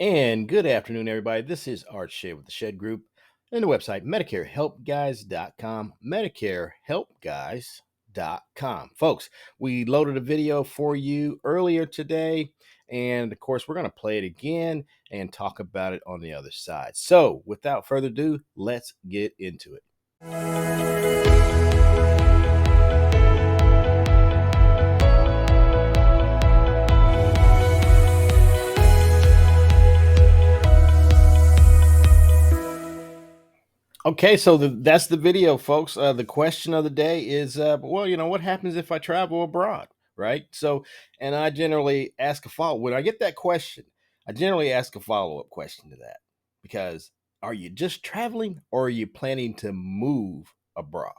And good afternoon, everybody. This is Art Shea with the Shed Group and the website MedicareHelpGuys.com. MedicareHelpGuys.com. Folks, we loaded a video for you earlier today, and of course, we're going to play it again and talk about it on the other side. So, without further ado, let's get into it. Okay, so that's the video, folks. The question of the day is, what happens if I travel abroad, right? So, and I generally ask a follow. When I get that question, I generally ask a follow-up question to that, because are you just traveling or are you planning to move abroad?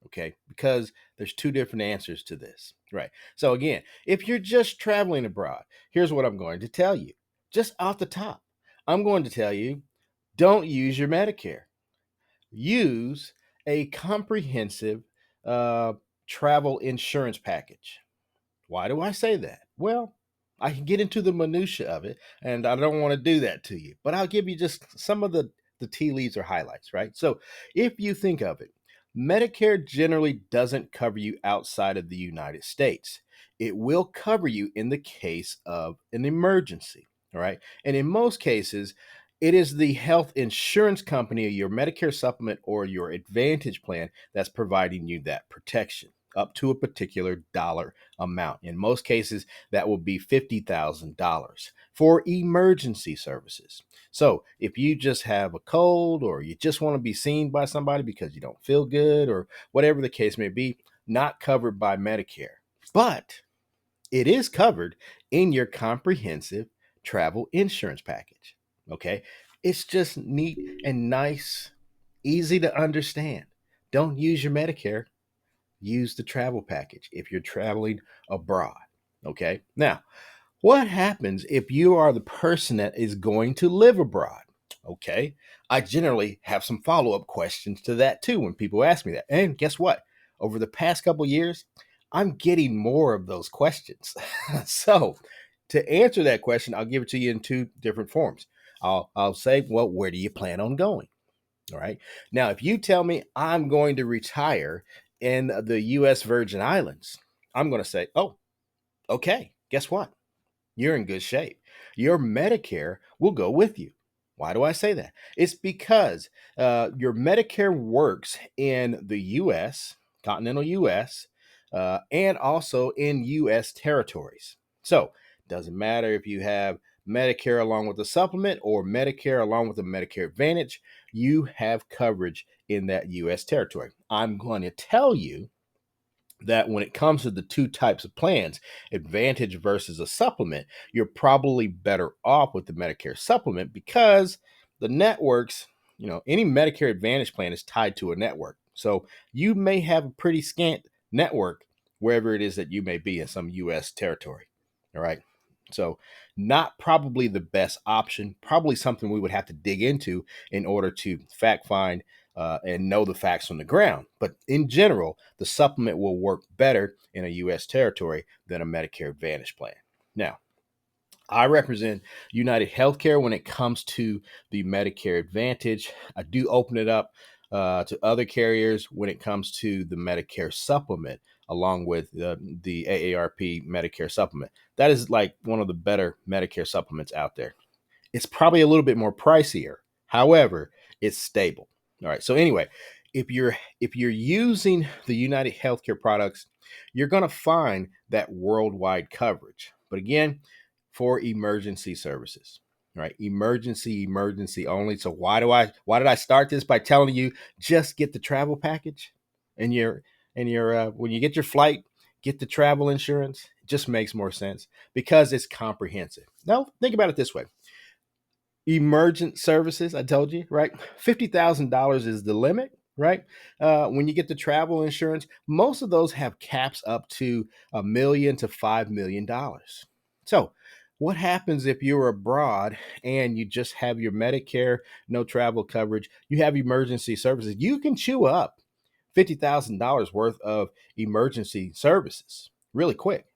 Okay, because there's two different answers to this, right? So again, if you're just traveling abroad, here's what I'm going to tell you, just off the top. I'm going to tell you, don't use your Medicare. Use a comprehensive uh, travel insurance package. Why do I say that? Well, I can get into the minutia of it, and I don't want to do that to you, but I'll give you just some of the tea leaves or highlights, right? So if you think of it, Medicare generally doesn't cover you outside of the United States. It will cover you in the case of an emergency, all right? And in most cases, it is the health insurance company, your Medicare supplement, or your Advantage plan that's providing you that protection up to a particular dollar amount. In most cases, that will be $50,000 for emergency services. So if you just have a cold or you just want to be seen by somebody because you don't feel good or whatever the case may be, not covered by Medicare. But it is covered in your comprehensive travel insurance package. Okay. It's just neat and nice, easy to understand. Don't use your Medicare, use the travel package if you're traveling abroad. Okay. Now, what happens if you are the person that is going to live abroad? Okay. I generally have some follow up questions to that too when people ask me that. And guess what? Over the past couple years, I'm getting more of those questions. So, to answer that question, I'll give it to you in two different forms. I'll say, well, where do you plan on going? All right. Now, if you tell me I'm going to retire in the US Virgin Islands, I'm going to say, oh, okay, guess what? You're in good shape. Your Medicare will go with you. Why do I say that? It's because your Medicare works in the US, continental US, and also in US territories. So, doesn't matter if you have Medicare along with the supplement or Medicare along with the Medicare Advantage, you have coverage in that US territory. I'm going to tell you that when it comes to the two types of plans, Advantage versus a supplement, you're probably better off with the Medicare supplement because the networks, any Medicare Advantage plan is tied to a network. So you may have a pretty scant network wherever it is that you may be in some US territory. All right. So, not probably the best option, probably something we would have to dig into in order to fact find and know the facts on the ground. But in general, the supplement will work better in a U.S. territory than a Medicare Advantage plan. Now, I represent United Healthcare when it comes to the Medicare Advantage. I do open it up to other carriers when it comes to the Medicare supplement, along with the AARP Medicare supplement. That is like one of the better Medicare supplements out there. It's probably a little bit more pricier. However, it's stable. All right. So anyway, if you're using the United Healthcare products, you're going to find that worldwide coverage. But again, for emergency services, right? Emergency only. So why did I start this by telling you just get the travel package and your when you get your flight, get the travel insurance. It just makes more sense because it's comprehensive. Now, think about it this way. Emergent services, I told you, right? $50,000 is the limit, right? When you get the travel insurance, most of those have caps up to $1 million to $5 million. So, what happens if you're abroad and you just have your Medicare, no travel coverage? You have emergency services. You can chew up $50,000 worth of emergency services really quick.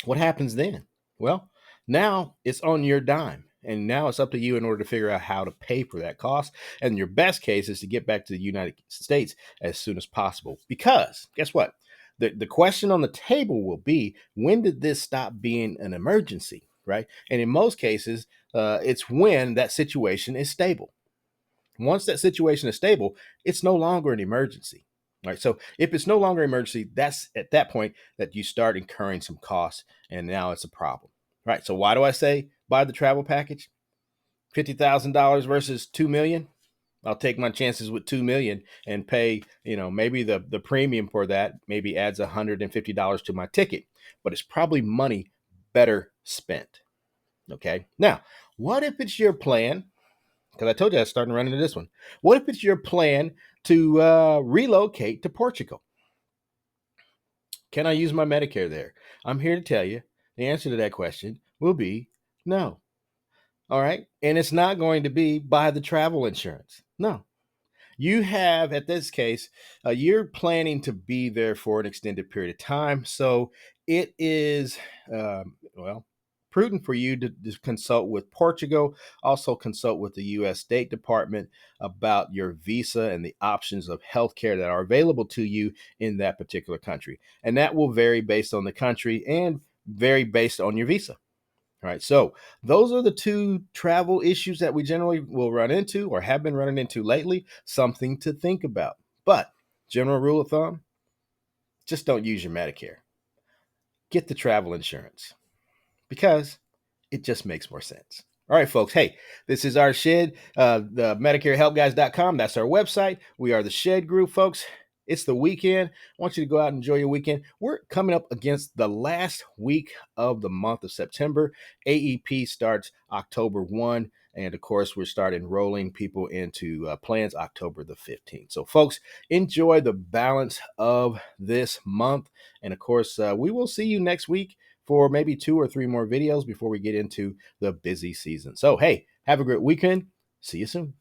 What happens then? Well, now it's on your dime. And now it's up to you in order to figure out how to pay for that cost. And your best case is to get back to the United States as soon as possible. Because guess what? The question on the table will be, when did this stop being an emergency, right? And in most cases, it's when that situation is stable. Once that situation is stable, it's no longer an emergency. Right. So if it's no longer an emergency, that's at that point that you start incurring some costs, and now it's a problem. Right. So why do I say buy the travel package? $50,000 versus 2 million. I'll take my chances with 2 million and pay, maybe the premium for that maybe adds $150 to my ticket, but it's probably money better spent. Okay. Now, what if it's your plan? Because I told you I was starting to run into this one. What if it's your plan to relocate to Portugal? Can I use my Medicare there? I'm here to tell you the answer to that question will be no. All right. And it's not going to be buy the travel insurance. No. You have, at this case, you're planning to be there for an extended period of time. So it is, well, prudent for you to consult with Portugal, also consult with the U.S. State Department about your visa and the options of healthcare that are available to you in that particular country. And that will vary based on the country and vary based on your visa. All right, so those are the two travel issues that we generally will run into or have been running into lately. Something to think about. But general rule of thumb, just don't use your Medicare. Get the travel insurance because it just makes more sense. All right, folks. Hey, this is our shed, the MedicareHelpGuys.com. That's our website. We are the Shed Group, folks. It's the weekend. I want you to go out and enjoy your weekend. We're coming up against the last week of the month of September. AEP starts October 1. And of course, we're starting enrolling people into plans October the 15th. So, folks, enjoy the balance of this month. And of course, we will see you next week for maybe 2 or 3 more videos before we get into the busy season. So, hey, have a great weekend. See you soon.